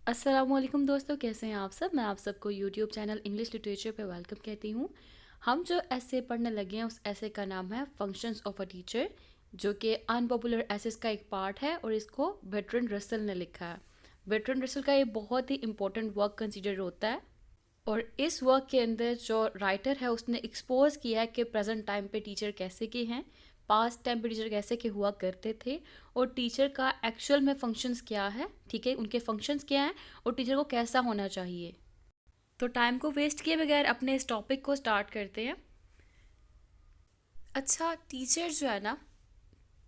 अस्सलामुअलैकुम दोस्तों, कैसे हैं आप सब। मैं आप सबको यूट्यूब चैनल इंग्लिश लिटरेचर पे वेलकम कहती हूँ। हम जो ऐसे पढ़ने लगे हैं उस ऐसे का नाम है फंक्शंस ऑफ अ टीचर, जो कि अनपॉपुलर एसेस का एक पार्ट है और इसको बर्ट्रैंड रसल ने लिखा है। बर्ट्रैंड रसल का ये बहुत ही इंपॉर्टेंट वर्क कंसिडर होता है और इस वर्क के अंदर जो राइटर है उसने एक्सपोज किया है कि प्रेजेंट टाइम पे टीचर कैसे के हैं, पास्ट टाइम पे टीचर कैसे के हुआ करते थे और टीचर का एक्चुअल में फंक्शंस क्या है, ठीक है, उनके फंक्शंस क्या हैं और टीचर को कैसा होना चाहिए। तो टाइम को वेस्ट किए बगैर अपने इस टॉपिक को स्टार्ट करते हैं। अच्छा, टीचर जो है ना,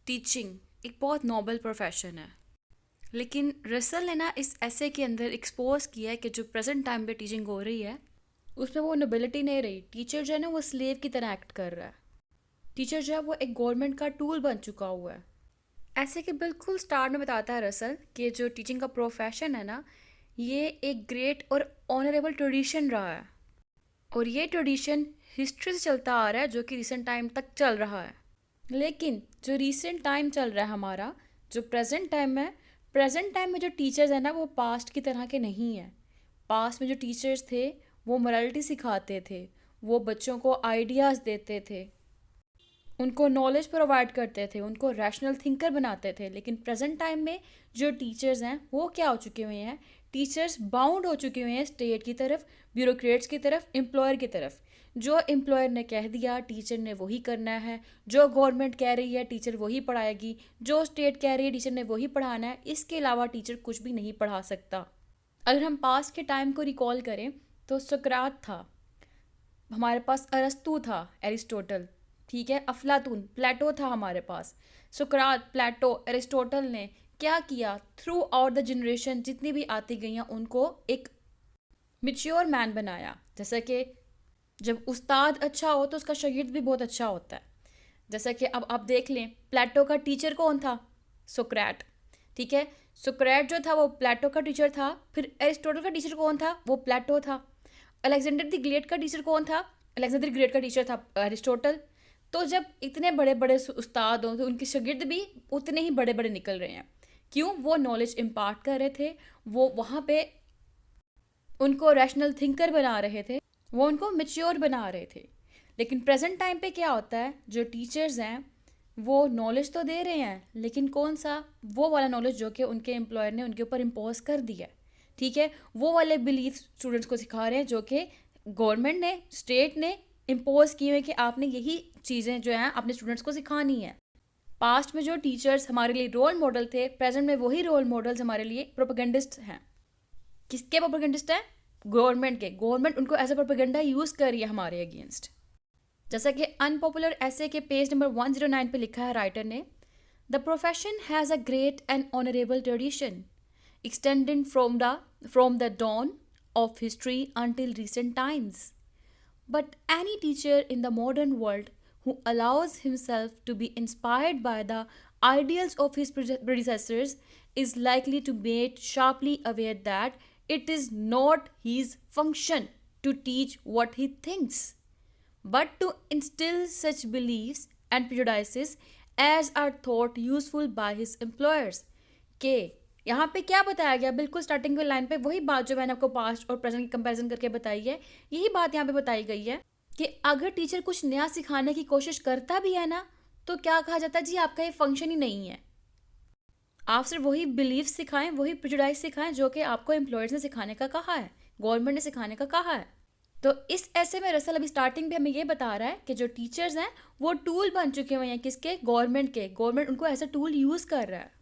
टीचिंग एक बहुत नोबल प्रोफेशन है, लेकिन रसल ने ना इस ऐसे के अंदर एक्सपोज किया है कि जो प्रेजेंट टाइम पे टीचिंग हो रही है उसमें वो नोबिलिटी नहीं रही। टीचर जो है ना वो स्लेव की तरह एक्ट कर रहा है। टीचर जो है वो एक गवर्नमेंट का टूल बन चुका हुआ है। ऐसे कि बिल्कुल स्टार्ट में बताता है रसल कि जो टीचिंग का प्रोफेशन है ना, ये एक ग्रेट और ऑनरेबल ट्रेडिशन रहा है और ये ट्रेडिशन हिस्ट्री से चलता आ रहा है जो कि रिसेंट टाइम तक चल रहा है। लेकिन जो रिसेंट टाइम चल रहा है हमारा, जो प्रेजेंट टाइम है, प्रेजेंट टाइम में जो टीचर्स हैं ना वो पास्ट की तरह के नहीं हैं। पास्ट में जो टीचर्स थे वो मोरालिटी सिखाते थे, वो बच्चों को आइडियाज़ देते थे, उनको नॉलेज प्रोवाइड करते थे, उनको रैशनल थिंकर बनाते थे। लेकिन प्रेजेंट टाइम में जो टीचर्स हैं वो क्या हो चुके हुए हैं, टीचर्स बाउंड हो चुके हुए हैं स्टेट की तरफ, ब्यूरोक्रेट्स की तरफ, एम्प्लॉयर की तरफ। जो एम्प्लॉयर ने कह दिया टीचर ने वही करना है, जो गवर्नमेंट कह रही है टीचर वही पढ़ाएगी, जो स्टेट कह रही है टीचर ने वही पढ़ाना है, इसके अलावा टीचर कुछ भी नहीं पढ़ा सकता। अगर हम पास्ट के टाइम को रिकॉल करें तो सुकरात था, हमारे पास अरस्तु था, एरिस्टोटल, ठीक है, अफलातून, प्लेटो था हमारे पास। सुकरात, प्लेटो, एरिस्टोटल ने क्या किया, थ्रू आउट द जनरेशन जितनी भी आती गई हैं उनको एक मिच्योर मैन बनाया। जैसे कि जब उस्ताद अच्छा हो तो उसका शागिर्द भी बहुत अच्छा होता है। जैसा कि अब आप देख लें, प्लेटो का टीचर कौन था, सुकरात, ठीक है। सुकरात जो था वो प्लेटो का टीचर था। फिर एरिस्टोटल का टीचर कौन था, वो प्लेटो था। अलेक्जेंडर द ग्रेट का टीचर कौन था, अलेक्जेंडर ग्रेट का टीचर था एरिस्टोटल। तो जब इतने बड़े बड़े उस्ताद हों तो उनके शागिर्द भी उतने ही बड़े बड़े निकल रहे हैं। क्यों, वो नॉलेज इम्पार्ट कर रहे थे, वो वहाँ पे उनको रैशनल थिंकर बना रहे थे, वो उनको मेच्योर बना रहे थे। लेकिन प्रेजेंट टाइम पे क्या होता है, जो टीचर्स हैं वो नॉलेज तो दे रहे हैं, लेकिन कौन सा, वो वाला नॉलेज जो कि उनके एम्प्लॉयर ने उनके ऊपर इम्पोज कर दिया है, ठीक है। वो वाले बिलीफ स्टूडेंट्स को सिखा रहे हैं जो कि गवर्नमेंट ने, स्टेट ने इम्पोज किए हुए कि आपने यही चीज़ें जो हैं अपने स्टूडेंट्स को सिखानी है। पास्ट में जो टीचर्स हमारे लिए रोल मॉडल थे, प्रेजेंट में वही रोल मॉडल्स हमारे लिए प्रोपेगेंडिस्ट हैं। किसके प्रोपेगेंडिस्ट हैं, गवर्नमेंट के। गवर्नमेंट उनको एज अ प्रोपेगेंडा यूज़ कर रही है हमारे अगेंस्ट। जैसा कि अनपॉपुलर ऐसे के पेज नंबर 109 पे लिखा है राइटर ने, the profession has a great and honourable tradition extending from the dawn of history until recent times. But any teacher in the modern world who allows himself to be inspired by the ideals of his predecessors is likely to be made sharply aware that it is not his function to teach what he thinks, but to instill such beliefs and prejudices as are thought useful by his employers. के यहाँ पे क्या बताया गया, बिल्कुल starting के line पे वही बात जो मैंने आपको पास्ट और प्रेजेंट की कंपैरिजन करके बताई है, यही बात यहाँ पे बताई गई है कि अगर टीचर कुछ नया सिखाने की कोशिश करता भी है ना, तो क्या कहा जाता है, जी आपका ये फंक्शन ही नहीं है। आप सिर्फ वही बिलीफ सिखाएं, वही प्रेजुडाइज सिखाएं जो कि आपको एम्प्लॉयर्स ने सिखाने का कहा है, गवर्नमेंट ने सिखाने का कहा है। तो इस ऐसे में रसल अभी स्टार्टिंग पे हमें ये बता रहा है कि जो टीचर्स हैं वो टूल बन चुके हुए हैं, किसके, गवर्नमेंट के। गवर्नमेंट उनको एज अ टूल यूज़ कर रहा है।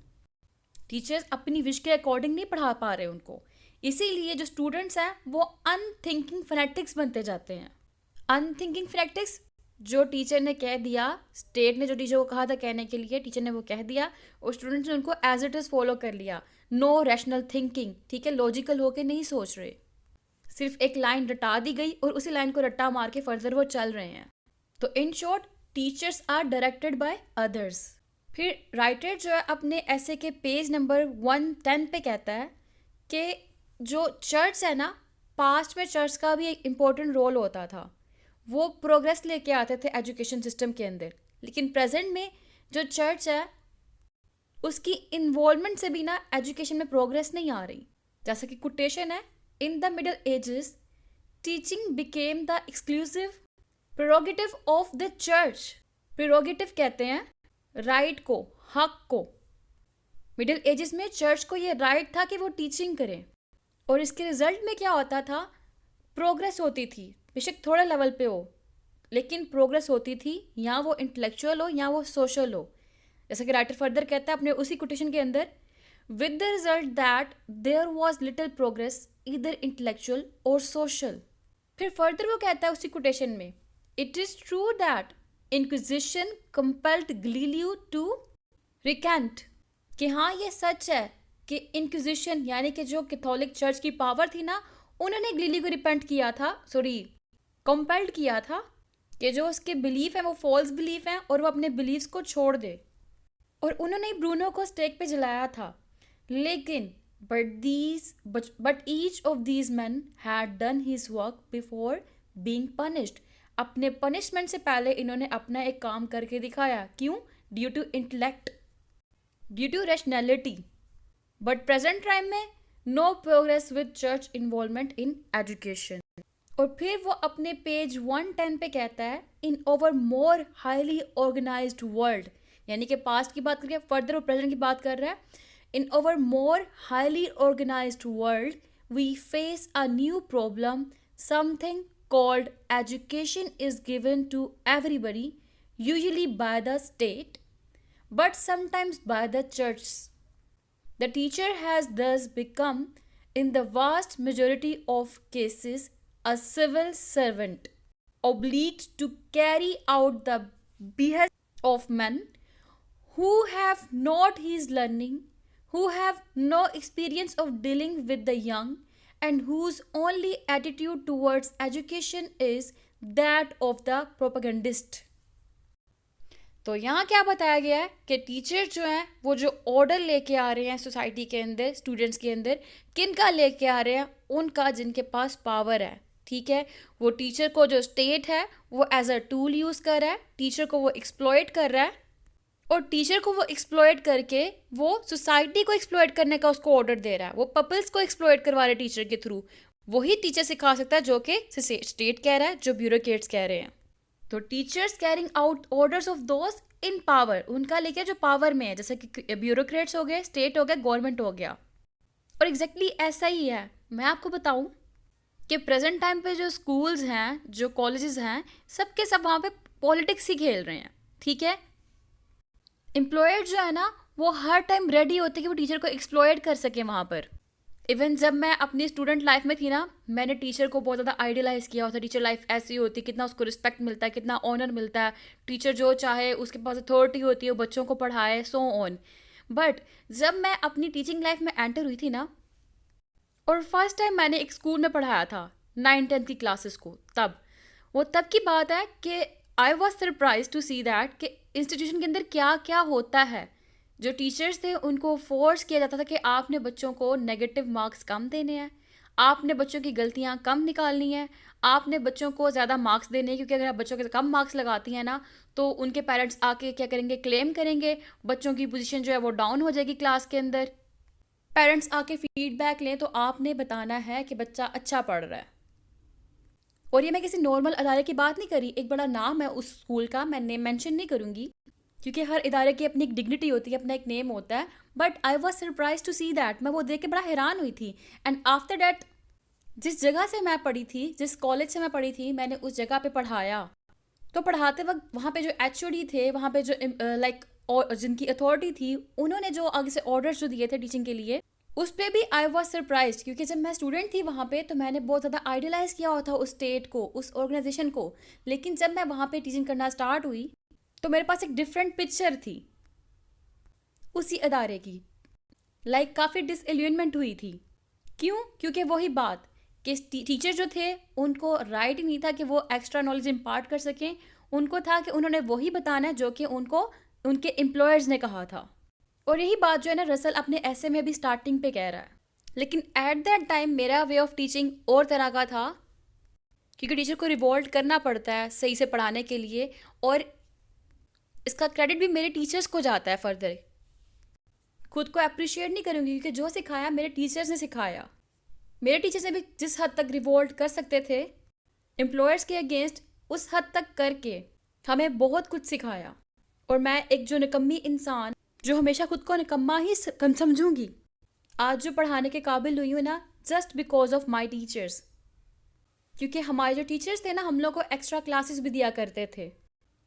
टीचर्स अपनी विश के अकॉर्डिंग नहीं पढ़ा पा रहे उनको, इसीलिए जो स्टूडेंट्स हैं वो अनथिंकिंग फनेटिक्स बनते जाते हैं। अनथिंकिंग फनेटिक्स, जो टीचर ने कह दिया, स्टेट ने जो टीचर को कहा था कहने के लिए, टीचर ने वो कह दिया और स्टूडेंट्स ने उनको एज इट इज़ फॉलो कर लिया। नो रैशनल थिंकिंग, ठीक है, लॉजिकल होके नहीं सोच रहे, सिर्फ एक लाइन रटा दी गई और उसी लाइन को रट्टा मार के फर्दर वो चल रहे हैं। तो in short, teachers are directed by others. फिर राइटर जो है अपने ऐसे के पेज नंबर 110 पे कहता है कि जो चर्च है ना, पास्ट में चर्च का भी एक इम्पोर्टेंट रोल होता था, वो प्रोग्रेस लेके आते थे एजुकेशन सिस्टम के अंदर। लेकिन प्रेजेंट में जो चर्च है उसकी इन्वॉल्वमेंट से भी ना एजुकेशन में प्रोग्रेस नहीं आ रही। जैसा कि कोटेशन है, in the middle edges teaching became the exclusive prerogative of the church. Prerogative कहते हैं राइट को, हक को। मिडिल एजेस में चर्च को ये राइट था कि वो टीचिंग करें, और इसके रिजल्ट में क्या होता था, प्रोग्रेस होती थी, बेशक थोड़े लेवल पे हो लेकिन प्रोग्रेस होती थी, या वो इंटेलेक्चुअल हो या वो सोशल हो। जैसा कि राइटर फर्दर कहता है अपने उसी कोटेशन के अंदर, with the result that there was little progress either intellectual और सोशल। फिर फर्दर वो कहता है उसी कोटेशन में, it is true that inquisition compelled Galileo to recant, कि हाँ ये सच है कि इंक्विजिशन यानी कि जो कैथोलिक चर्च की पावर थी ना, उन्होंने गलीलियो को रिपेंट किया था, कंपेल्ड किया था कि जो उसके बिलीफ है वो फॉल्स बिलीफ है और वो अपने बिलीफ्स को छोड़ दे, और उन्होंने ब्रूनो को स्टेक पे जलाया था। लेकिन but each of these man had done his work before being punished. अपने पनिशमेंट से पहले इन्होंने अपना एक काम करके दिखाया। क्यों? Due to intellect, due to rationality. But present time में no progress with church involvement in education. और फिर वो अपने पेज 110 पे कहता है, in over more highly organised world, यानी कि पास्ट की बात करके फर्दर और प्रेजेंट की बात कर रहा है। In over more highly organised world we face a new problem, something called education is given to everybody, usually by the state, but sometimes by the church. The teacher has thus become, in the vast majority of cases, a civil servant, obliged to carry out the behest of men who have not his learning, who have no experience of dealing with the young, and whose only attitude towards education is that of the propagandist. तो यहाँ क्या बताया गया है कि teacher जो हैं वो जो ऑर्डर लेके आ रहे हैं सोसाइटी के अंदर, स्टूडेंट्स के अंदर, किन का लेके आ रहे हैं? उनका जिनके पास पावर है, ठीक है। वो टीचर को जो स्टेट है वो एज अ टूल यूज़ कर रहा है, टीचर को वो एक्सप्लॉइट कर रहा है, और टीचर को वो एक्सप्लॉइट करके वो सोसाइटी को एक्सप्लॉइट करने का उसको ऑर्डर दे रहा है। वो पीपल्स को एक्सप्लॉइट करवा रहे हैं टीचर के थ्रू। वही टीचर सिखा सकता है जो कि स्टेट कह रहा है, जो ब्यूरोक्रेट्स कह रहे हैं। तो teachers carrying out orders of those in power, उनका लेके जो पावर में है, जैसे कि ब्यूरोक्रेट्स हो गए, स्टेट हो गया, गवर्नमेंट हो गया। और एग्जैक्टली ऐसा ही है। मैं आपको बताऊं कि प्रेजेंट टाइम पे जो स्कूल्स हैं, जो कॉलेजेस हैं, सब के सब वहाँ पे पॉलिटिक्स ही खेल रहे हैं, ठीक है। एम्प्लॉयर जो है ना वो हर टाइम रेडी होते कि वो टीचर को एक्सप्लॉयट कर सके वहाँ पर। इवन जब मैं अपनी स्टूडेंट लाइफ में थी ना, मैंने टीचर को बहुत ज़्यादा आइडियलाइज़ किया होता। टीचर लाइफ ऐसी होती, कितना उसको रिस्पेक्ट मिलता है, कितना ऑनर मिलता है, टीचर जो चाहे उसके पास अथॉरिटी होती है, वो बच्चों को पढ़ाए, सो ऑन। बट जब मैं अपनी टीचिंग लाइफ में एंटर हुई थी ना, और फर्स्ट टाइम मैंने एक स्कूल में पढ़ाया था 9th-10th की क्लासेस को, तब की बात है कि I was surprise to see that कि इंस्टीट्यूशन के अंदर क्या क्या होता है। जो टीचर्स थे उनको फोर्स किया जाता था कि आपने बच्चों को नेगेटिव मार्क्स कम देने हैं, आपने बच्चों की गलतियां कम निकालनी है, आपने बच्चों को ज़्यादा मार्क्स देने हैं, क्योंकि अगर आप बच्चों के कम मार्क्स लगाती हैं ना तो उनके पेरेंट्स आके क्या करेंगे, क्लेम करेंगे, बच्चों की पोजीशन जो है वो डाउन हो जाएगी क्लास के अंदर। पेरेंट्स आके फीडबैक लें तो आपने बताना है कि बच्चा अच्छा पढ़ रहा है। और ये मैं किसी नॉर्मल अदारे की बात नहीं करी, एक बड़ा नाम है उस स्कूल का, मैं नेम मेंशन नहीं करूँगी क्योंकि हर इदारे की अपनी एक डिग्निटी होती है, अपना एक नेम होता है। But I was surprise to see that, मैं वो देख के बड़ा हैरान हुई थी। एंड आफ्टर दैट जिस जगह से मैं पढ़ी थी, जिस कॉलेज से मैं पढ़ी थी, मैंने उस जगह पे पढ़ाया। तो पढ़ाते वक्त वहाँ पे जो HOD थे, वहाँ पे जो जिनकी अथॉरिटी थी, उन्होंने जो आगे से ऑर्डर्स जो दिए थे टीचिंग के लिए, उस पर भी आई वॉज सरप्राइज, क्योंकि जब मैं स्टूडेंट थी वहाँ पे तो मैंने बहुत ज़्यादा आइडियलाइज़ किया हुआ था उस स्टेट को, उस ऑर्गेनाइजेशन को। लेकिन जब मैं वहाँ पे टीचिंग करना स्टार्ट हुई तो मेरे पास एक डिफरेंट पिक्चर थी उसी अदारे की। काफ़ी डिसएल्यूनमेंट हुई थी। क्यों? क्योंकि वही बात कि टीचर जो थे उनको राइट ही नहीं था कि वो एक्स्ट्रा नॉलेज इम्पार्ट कर सकें। उनको था कि उन्होंने वही बताना है जो कि उनको उनके एम्प्लॉयर्स ने कहा था। और यही बात जो है ना रसल अपने ऐसे में भी स्टार्टिंग पे कह रहा है। लेकिन एट दैट टाइम मेरा वे ऑफ टीचिंग और तरह का था, क्योंकि टीचर को रिवॉल्ट करना पड़ता है सही से पढ़ाने के लिए, और इसका क्रेडिट भी मेरे टीचर्स को जाता है फर्दर। खुद को अप्रिशिएट नहीं करूँगी, क्योंकि जो सिखाया मेरे टीचर्स ने सिखाया। मेरे टीचर्स ने भी जिस हद तक रिवोल्ट कर सकते थे एम्प्लॉयर्स के अगेंस्ट, उस हद तक करके हमें बहुत कुछ सिखाया। और मैं एक जो निकम्मी इंसान, जो हमेशा खुद को निकम्मा ही समझूंगी, आज जो पढ़ाने के काबिल हुई हूँ ना, just because of my teachers. क्योंकि हमारे जो टीचर्स थे ना, हम लोग को एक्स्ट्रा क्लासेस भी दिया करते थे।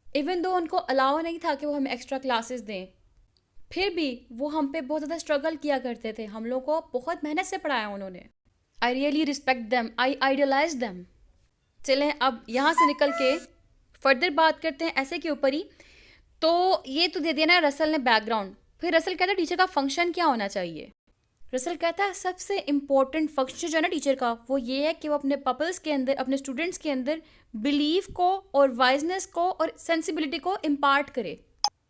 इवन दो उनको अलाउ नहीं था कि वो हमें एक्स्ट्रा क्लासेस दें, फिर भी वो हम पे बहुत ज़्यादा स्ट्रगल किया करते थे। हम लोग को बहुत मेहनत से पढ़ाया उन्होंने। I really respect them, I idealise them. चलें अब यहाँ से निकल के फर्दर बात करते हैं ऐसे के ऊपर ही। तो ये तो दे दिया ना रसल ने बैकग्राउंड। फिर रसल कहता है टीचर का फंक्शन क्या होना चाहिए। रसल कहता है सबसे इम्पोर्टेंट फंक्शन जो है ना टीचर का, वो ये है कि वो अपने पपल्स के अंदर, अपने स्टूडेंट्स के अंदर बिलीफ को और वाइजनेस को और सेंसिबिलिटी को इम्पार्ट करे।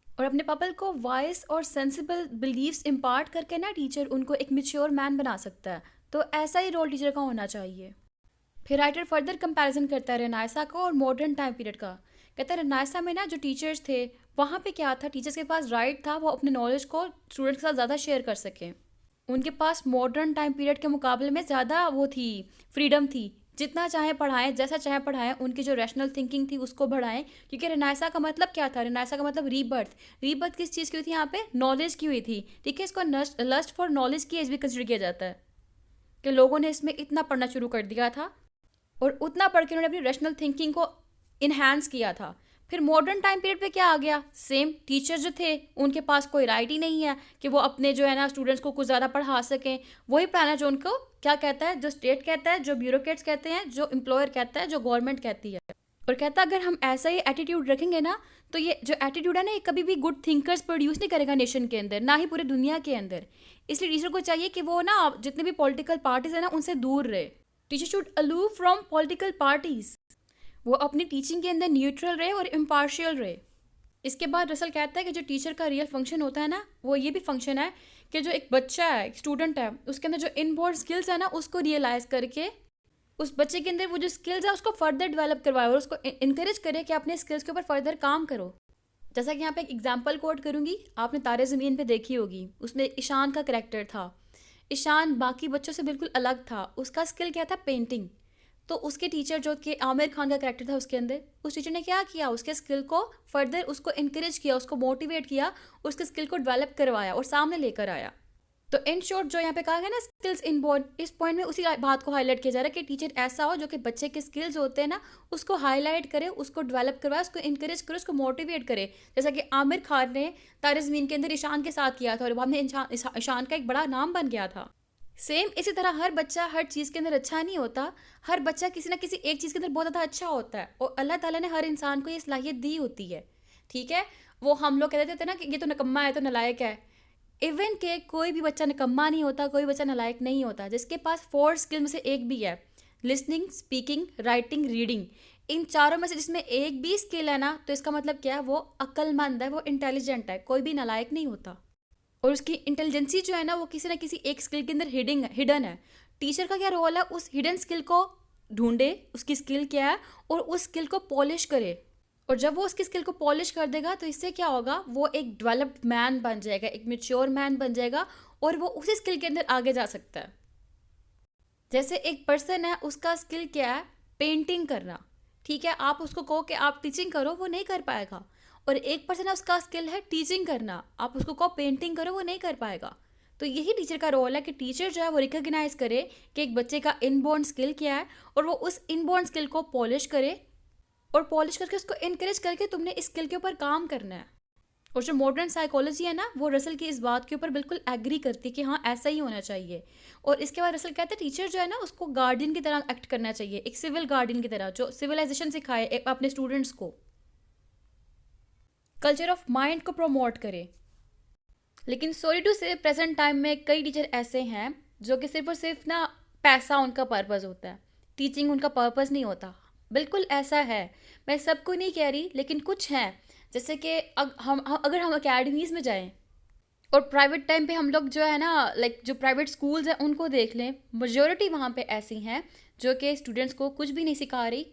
और अपने पपल को वाइज और सेंसिबल बिलीव्स इम्पार्ट करके ना टीचर उनको एक मैच्योर मैन बना सकता है। तो ऐसा ही रोल टीचर का होना चाहिए। फिर राइटर फर्दर कंपैरिजन करता है रेनाइसा का और मॉडर्न टाइम पीरियड का। कहता है रेनाइसा में ना जो टीचर्स थे, वहाँ पे क्या था, टीचर्स के पास राइट था वो अपने नॉलेज को स्टूडेंट्स के साथ ज़्यादा शेयर कर सकें। उनके पास मॉडर्न टाइम पीरियड के मुकाबले में ज़्यादा वो थी, फ्रीडम थी, जितना चाहे पढ़ाएं, जैसा चाहे पढ़ाएं। उनकी जो रैशनल थिंकिंग थी उसको बढ़ाएं। क्योंकि रेनाइसा का मतलब क्या था, रेनाइसा का मतलब रीबर्थ। रीबर्थ किस चीज़ की हुई थी यहाँ पे, नॉलेज की हुई थी। ठीक है, इसको लस्ट फॉर नॉलेज की एज भी कंसिडर किया जाता है कि लोगों ने इसमें इतना पढ़ना शुरू कर दिया था और उतना पढ़ के उन्होंने अपनी रैशनल थिंकिंग को इन्हांस किया था। फिर मॉडर्न टाइम पीरियड पे क्या आ गया, सेम टीचर जो थे उनके पास कोई राइट ही नहीं है कि वो अपने जो है ना स्टूडेंट्स को कुछ ज़्यादा पढ़ा सकें। वही पढ़ाना जो उनको क्या कहता है, जो स्टेट कहता है, जो ब्यूरोक्रेट्स कहते हैं, जो एम्प्लॉयर कहता है, जो गवर्नमेंट कहती है। और कहता है अगर हम ऐसा ही एटीट्यूड रखेंगे ना, तो ये जो एटीट्यूड है ना, ये कभी भी गुड थिंकर्स प्रोड्यूस नहीं करेगा नेशन के अंदर, ना ही पूरी दुनिया के अंदर। इसलिए टीचर को चाहिए कि वो ना जितने भी पॉलिटिकल पार्टीज है ना उनसे दूर रहे। Teacher should aloof from political parties. वो अपनी टीचिंग के अंदर न्यूट्रल रहे और इम्पार्शियल रहे। इसके बाद रसल कहता है कि जो टीचर का रियल फंक्शन होता है ना, वो ये भी फंक्शन है कि जो एक बच्चा है, एक स्टूडेंट है, उसके अंदर जो इनबॉर्न स्किल्स है ना, उसको रियलाइज़ करके उस बच्चे के अंदर वो जो स्किल्स है उसको फर्दर डेवलप करवाए और उसको इनकरेज करे कि अपने स्किल्स के ऊपर फर्दर काम करो। जैसा कि यहाँ पे एक एग्जांपल कोट करूँगी, आपने तारे ज़मीन पे देखी होगी, उसमें ईशान का करैक्टर था। ईशान बाकी बच्चों से बिल्कुल अलग था। उसका स्किल क्या था, पेंटिंग। तो उसके टीचर जो कि आमिर खान का करैक्टर था उसके अंदर, उस टीचर ने क्या किया, उसके स्किल को फर्दर उसको इनकरेज किया, उसको मोटिवेट किया, उसके स्किल को डेवलप करवाया और सामने लेकर आया। तो इन शॉर्ट जो यहाँ पे कहा गया ना, स्किल्स इनबॉर्न, इस पॉइंट में उसी बात को हाईलाइट किया जा रहा है कि टीचर ऐसा हो जो कि बच्चे के स्किल्स होते हैं ना उसको हाईलाइट करे, उसको डेवलप करवाए, उसको इनकरेज करे, उसको मोटिवेट करे। जैसा कि आमिर खान ने तारे ज़मीन के अंदर ईशान के साथ किया था और बाद में ईशान का एक बड़ा नाम बन गया था। सेम इसी तरह हर बच्चा हर चीज़ के अंदर अच्छा नहीं होता। हर बच्चा किसी ना किसी एक चीज़ के अंदर बहुत ज़्यादा अच्छा होता है और अल्लाह ताला ने हर इंसान को ये सलाहियत दी होती है। ठीक है, वो हम लोग कहते थे ना कि ये तो निकम्मा है, तो नालायक है। इवन के कोई भी बच्चा निकम्मा नहीं होता, कोई बच्चा नालायक नहीं होता। जिसके पास 4 स्किल में से एक भी है, लिसनिंग, स्पीकिंग, राइटिंग, रीडिंग, इन चारों में से जिसमें एक भी स्किल है ना, तो इसका मतलब क्या है, वो अक्लमंद है, वो इंटेलिजेंट है, कोई भी नालायक नहीं होता। और उसकी इंटेलिजेंसी जो है ना, वो किसी ना किसी एक स्किल के अंदर हिडन है। टीचर का क्या रोल है, उस हिडन स्किल को ढूंढे, उसकी स्किल क्या है, और उस स्किल को पॉलिश करे। और जब वो उसकी स्किल को पॉलिश कर देगा तो इससे क्या होगा, वो एक डेवलप्ड मैन बन जाएगा, एक मैच्योर मैन बन जाएगा और वो उसी स्किल के अंदर आगे जा सकता है। जैसे एक पर्सन है, उसका स्किल क्या है, पेंटिंग करना। ठीक है, आप उसको कहो कि आप टीचिंग करो, वो नहीं कर पाएगा। और एक पर्सन है, उसका स्किल है टीचिंग करना, आप उसको कहो पेंटिंग करो, वो नहीं कर पाएगा। तो यही टीचर का रोल है कि टीचर जो है वो रिकॉग्नाइज करे कि एक बच्चे का इनबॉर्न स्किल क्या है और वो उस इनबॉर्न स्किल को पॉलिश करे और पॉलिश करके उसको इनकरेज करके तुमने इस स्किल के ऊपर काम करना है। और जो मॉडर्न साइकोलॉजी है ना, वो रसल की इस बात के ऊपर बिल्कुल एग्री करती है कि हाँ ऐसा ही होना चाहिए। और इसके बाद रसल कहते हैं टीचर जो है ना, उसको गार्डियन की तरह एक्ट करना चाहिए, एक सिविल गार्डियन की तरह, जो सिविलाइजेशन सिखाए अपने स्टूडेंट्स को, कल्चर ऑफ माइंड को प्रमोट करे। लेकिन सॉरी टू से प्रेजेंट टाइम में कई टीचर ऐसे हैं जो कि सिर्फ और सिर्फ ना पैसा उनका पर्पस होता है, टीचिंग उनका पर्पस नहीं होता। बिल्कुल ऐसा है, मैं सबको नहीं कह रही, लेकिन कुछ हैं। जैसे कि अगर हम अकेडमीज़ में जाएं और प्राइवेट टाइम पे हम लोग जो है ना, लाइक जो प्राइवेट स्कूल्स हैं उनको देख लें, मेजॉरिटी वहाँ पे ऐसी हैं जो कि स्टूडेंट्स को कुछ भी नहीं सिखा रही।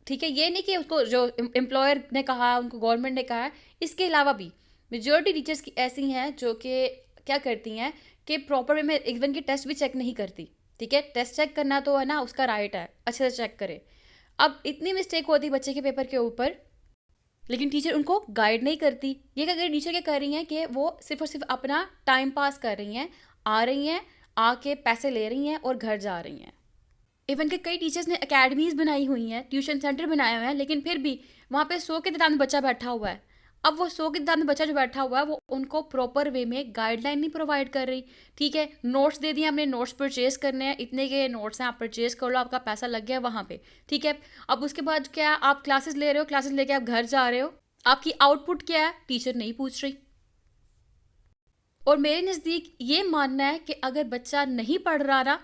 ठीक है, ये नहीं कि उसको जो एम्प्लॉयर ने कहा, उनको गवर्नमेंट ने कहा है, इसके अलावा भी मेजॉरिटी टीचर्स की ऐसी हैं जो कि क्या करती हैं कि प्रॉपर वे में इवन की टेस्ट भी चेक नहीं करती। ठीक है, टेस्ट चेक करना तो है ना उसका राइट है, अच्छे से चेक करे। अब इतनी मिस्टेक होती है बच्चे के पेपर के ऊपर, लेकिन टीचर उनको गाइड नहीं करती। ये क्या करें, टीचर क्या कर रही हैं कि वो सिर्फ और सिर्फ अपना टाइम पास कर रही हैं, आ रही हैं, आके पैसे ले रही हैं और घर जा रही हैं। इवन के कई टीचर्स ने एकेडमीज बनाई हुई हैं, ट्यूशन सेंटर बनाए हुए हैं, लेकिन फिर भी वहाँ पे 100 के तादाद में बच्चा बैठा हुआ है। अब वो 100 की तादाद में बच्चा जो बैठा हुआ है वो उनको प्रॉपर वे में गाइडलाइन नहीं प्रोवाइड कर रही। ठीक है, नोट्स दे दिए, हमने नोट्स परचेज करने हैं, इतने के नोट्स हैं, आप परचेज कर लो, आपका पैसा लग गया वहाँ पे। ठीक है, अब उसके बाद क्या, आप क्लासेस ले रहे हो, क्लासेस लेके आप घर जा रहे हो, आपकी आउटपुट क्या है टीचर नहीं पूछ रही। और मेरे नज़दीक ये मानना है कि अगर बच्चा नहीं पढ़ रहा ना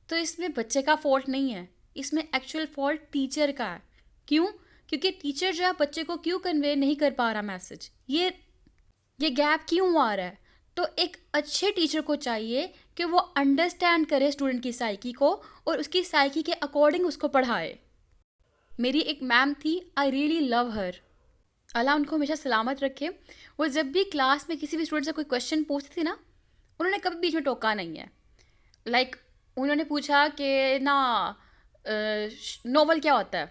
तो इसमें बच्चे का फॉल्ट नहीं है, इसमें एक्चुअल फॉल्ट टीचर का है। क्यों? क्योंकि टीचर जो है बच्चे को क्यों कन्वे नहीं कर पा रहा मैसेज, ये गैप क्यों आ रहा है। तो एक अच्छे टीचर को चाहिए कि वो अंडरस्टैंड करे स्टूडेंट की साइकी को और उसकी साइकी के अकॉर्डिंग उसको पढ़ाए। मेरी एक मैम थी, आई रियली लव हर, अल्लाह उनको हमेशा सलामत रखे। वो जब भी क्लास में किसी भी स्टूडेंट से कोई क्वेश्चन पूछती थी ना, उन्होंने कभी बीच में टोका नहीं है। लाइक उन्होंने पूछा कि ना नॉवल क्या होता है,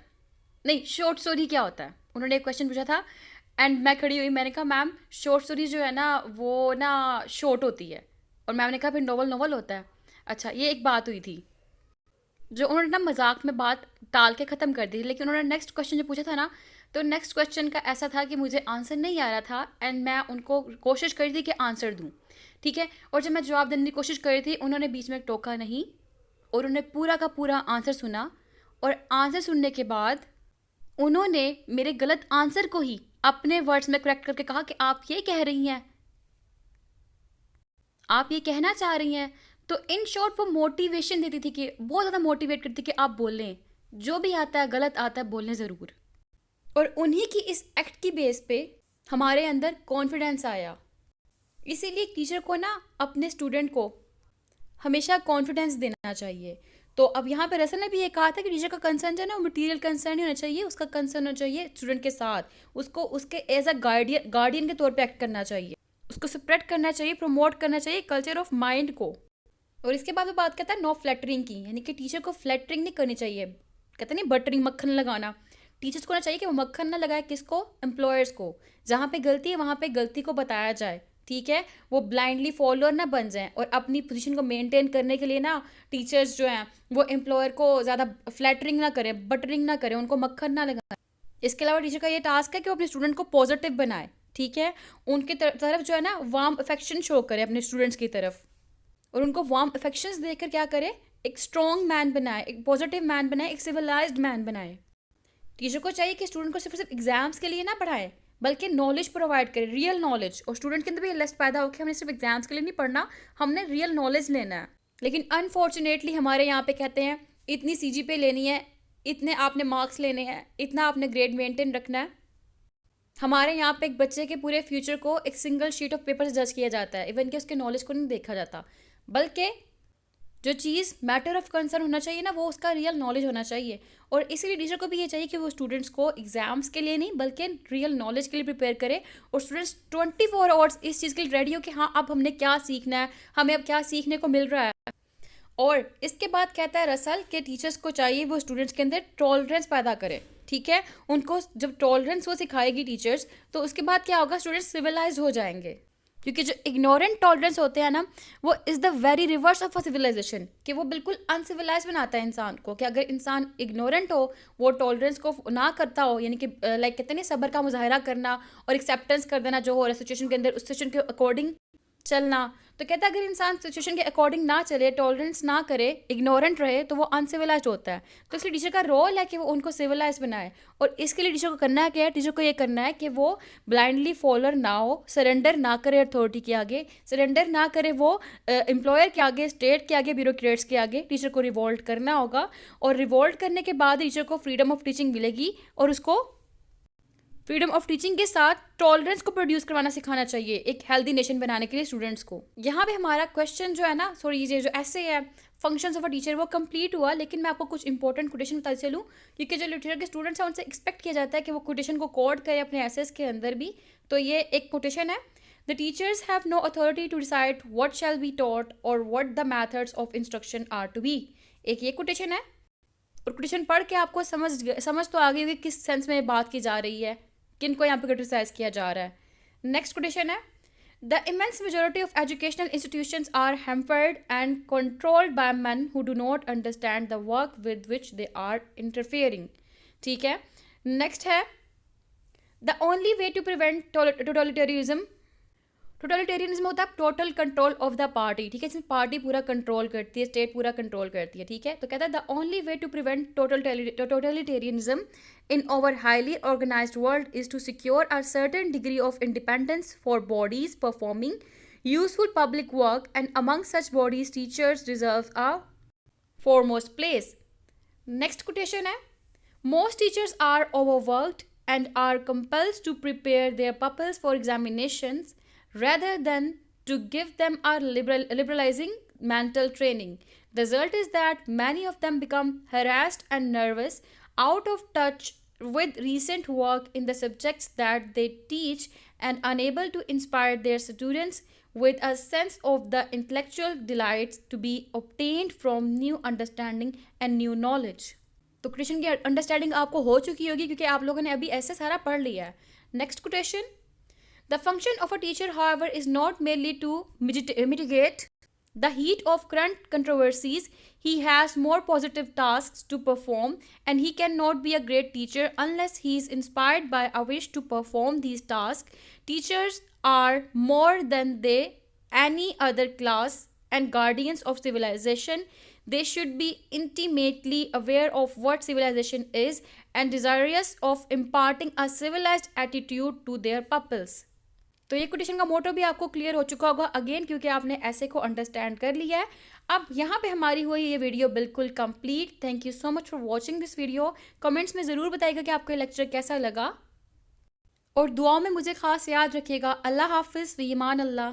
नहीं शॉर्ट स्टोरी क्या होता है, उन्होंने एक क्वेश्चन पूछा था एंड मैं खड़ी हुई, मैंने कहा मैम शॉर्ट स्टोरी जो है ना वो ना शॉर्ट होती है, और मैम ने कहा फिर नॉवल नॉवल होता है। अच्छा, ये एक बात हुई थी जो उन्होंने ना मजाक में बात टाल के ख़त्म कर दी। लेकिन उन्होंने नेक्स्ट क्वेश्चन जो पूछा था ना, तो नेक्स्ट क्वेश्चन का ऐसा था कि मुझे आंसर नहीं आ रहा था एंड मैं उनको कोशिश कर रही थी कि आंसर दूँ। ठीक है, और जब मैं जवाब देने की कोशिश कर रही थी उन्होंने बीच में टोका नहीं और उन्होंने पूरा का पूरा आंसर सुना, और आंसर सुनने के बाद उन्होंने मेरे गलत आंसर को ही अपने वर्ड्स में करेक्ट करके कहा कि आप ये कह रही हैं, आप ये कहना चाह रही हैं। तो इन शॉर्ट वो मोटिवेशन देती थी, कि बहुत ज़्यादा मोटिवेट करती कि आप बोलें, जो भी आता है गलत आता है बोलें ज़रूर। और उन्हीं की इस एक्ट की बेस पे हमारे अंदर कॉन्फिडेंस आया। इसीलिए टीचर को ना अपने स्टूडेंट को हमेशा कॉन्फिडेंस देना चाहिए। तो अब यहाँ पे रसल ने भी ये कहा था कि टीचर का कंसर्न जो है ना वो मटीरियल कंसर्न नहीं होना चाहिए, उसका कंसर्न होना चाहिए स्टूडेंट के साथ, उसको उसके एज अ गार्डियन के तौर पे एक्ट करना चाहिए, उसको स्प्रेड करना चाहिए, प्रमोट करना चाहिए कल्चर ऑफ माइंड को। और इसके बाद वो बात कहता है नो फ्लैटरिंग की, यानी कि टीचर को फ्लैटरिंग नहीं करनी चाहिए। कहते नहीं बटरिंग, मक्खन लगाना, टीचर्स को ना चाहिए कि वो मक्खन ना लगाए, किसको, एम्प्लॉयर्स को। जहाँ पे गलती है वहाँ पे गलती को बताया जाए। ठीक है, वो ब्लाइंडली फॉलोअर ना बन जाएं, और अपनी पोजीशन को मेंटेन करने के लिए ना टीचर्स जो हैं वो एम्प्लॉयर को ज़्यादा फ्लैटरिंग ना करें, बटरिंग ना करें, उनको मक्खन ना लगाएं। इसके अलावा टीचर का ये टास्क है कि वो अपने स्टूडेंट को पॉजिटिव बनाए। ठीक है, उनकी तरफ जो है ना वार्म अफेक्शन शो करे अपने स्टूडेंट्स की तरफ, और उनको वार्म अफेक्शंस देकर क्या करे, एक स्ट्रॉन्ग मैन बनाए, एक पॉजिटिव मैन बनाए, एक सिविलाइज्ड मैन बनाए। टीचर को चाहिए कि स्टूडेंट को सिर्फ एग्जाम्स के लिए ना पढ़ाए, बल्कि नॉलेज प्रोवाइड करे, रियल नॉलेज। और स्टूडेंट के अंदर भी ये लिस्ट पैदा हो कि हमने सिर्फ एग्जाम्स के लिए नहीं पढ़ना, हमने रियल नॉलेज लेना है। लेकिन अनफॉर्चुनेटली हमारे यहाँ पे कहते हैं इतनी CGPA लेनी है, इतने आपने मार्क्स लेने हैं, इतना आपने ग्रेड मेंटेन रखना है। हमारे यहाँ पे एक बच्चे के पूरे फ्यूचर को एक सिंगल शीट ऑफ पेपर से जज किया जाता है, इवन कि उसके नॉलेज को नहीं देखा जाता, बल्कि जो चीज़ मैटर ऑफ कंसर्न होना चाहिए ना वो उसका रियल नॉलेज होना चाहिए। और इसीलिए टीचर को भी ये चाहिए कि वो स्टूडेंट्स को एग्जाम्स के लिए नहीं बल्कि रियल नॉलेज के लिए प्रिपेयर करे, और स्टूडेंट्स 24 आवर्स इस चीज़ के लिए रेडी हो कि हाँ अब हमने क्या सीखना है, हमें अब क्या सीखने को मिल रहा है। और इसके बाद कहता है रसल कि टीचर्स को चाहिए वो स्टूडेंट्स के अंदर टॉलरेंस पैदा करे। ठीक है, उनको जब टॉलरेंस वो सिखाएगी टीचर्स, तो उसके बाद क्या होगा, स्टूडेंट्स सिविलाइज हो जाएंगे। क्योंकि जो इग्नोरेंट टॉलरेंस होते हैं ना वो is the very reverse of a civilisation, कि वो बिल्कुल अनसिविलाइज बनाता है इंसान को। कि अगर इंसान इग्नोरेंट हो, वो टॉलरेंस को ना करता हो, यानी कि लाइक कहते हैं ना सब्र का मुजाहरा करना और एक्सेप्टेंस कर देना जो हो रहा है सिचुएशन के अंदर, उस सिचुएशन के अकॉर्डिंग चलना। तो कहता है अगर इंसान सिचुएशन के अकॉर्डिंग ना चले, टॉलरेंस ना करे, इग्नोरेंट रहे, तो वो अनसिविलाइज होता है। तो इसलिए टीचर का रोल है कि वो उनको सिविलाइज बनाए। और इसके लिए टीचर को करना है क्या है, टीचर को ये करना है कि वो ब्लाइंडली फॉलोअर ना हो, सरेंडर ना करे अथॉरिटी के आगे, सरेंडर ना करे वो एम्प्लॉयर के आगे, स्टेट के आगे, ब्यूरोक्रेट्स के आगे। टीचर को रिवोल्ट करना होगा, और रिवोल्ट करने के बाद टीचर को फ्रीडम ऑफ टीचिंग मिलेगी, और उसको फ्रीडम ऑफ टीचिंग के साथ टॉलरेंस को प्रोड्यूस करवाना सिखाना चाहिए एक हेल्दी नेशन बनाने के लिए स्टूडेंट्स को। यहाँ पे हमारा क्वेश्चन जो है ना, सॉरी ये जो ऐसे है फंक्शंस ऑफ अ टीचर, वो कंप्लीट हुआ। लेकिन मैं आपको कुछ इंपॉर्टेंट कोटेशन बताते चलूँ, क्योंकि जो लिटरेचर के स्टूडेंट्स हैं उनसे एक्सपेक्ट किया जाता है कि वो कोटेशन को कोड करें अपने एसेस के अंदर भी। तो ये एक कोटेशन है, The teachers have no authority to decide what shall be taught or what the methods of instruction are to be. एक ये कोटेशन है, और कोटेशन पढ़ के आपको समझ तो आ गई होगी किस सेंस में बात की जा रही है, किन को यहाँ पे क्रिटिसाइज किया जा रहा है. नेक्स्ट कोटेशन है, the immense majority of educational institutions are hampered and controlled by men who do not understand the work with which they are interfering. ठीक है. नेक्स्ट है, the only way to prevent totalitarism. Totalitarianism होता है total control of the party. ठीक है, इसमें party पूरा control करती है, स्टेट पूरा कंट्रोल करती है. ठीक है, तो कहता है the only way to prevent totalitarianism in our highly organized world is to secure a certain degree of independence for bodies performing useful public work, and among such bodies teachers deserve a foremost place. Next quotation है, most teachers are overworked and are compelled to prepare their pupils for examinations rather than to give them a liberalizing mental training. The result is that many of them become harassed and nervous, out of touch with recent work in the subjects that they teach, and unable to inspire their students with a sense of the intellectual delights to be obtained from new understanding and new knowledge. तो question की understanding आपको हो चुकी होगी क्योंकि आप लोगों ने अभी ऐसे सारा पढ़ लिया है. Next question, the function of a teacher however is not merely to mitigate the heat of current controversies. He has more positive tasks to perform, and he cannot be a great teacher unless he is inspired by a wish to perform these tasks. Teachers are more than they any other class and guardians of civilization. They should be intimately aware of what civilization is and desirous of imparting a civilized attitude to their pupils. तो ये quotation का मोटो भी आपको clear हो चुका होगा again, क्योंकि आपने ऐसे को अंडरस्टैंड कर लिया है. अब यहाँ पे हमारी हुई ये वीडियो बिल्कुल complete. Thank you so much for watching this video. Comments में ज़रूर बताइएगा कि आपको ये लेक्चर कैसा लगा, और दुआओं में मुझे ख़ास याद रखिएगा. अल्लाह हाफिज़, वी ईमान अल्लाह.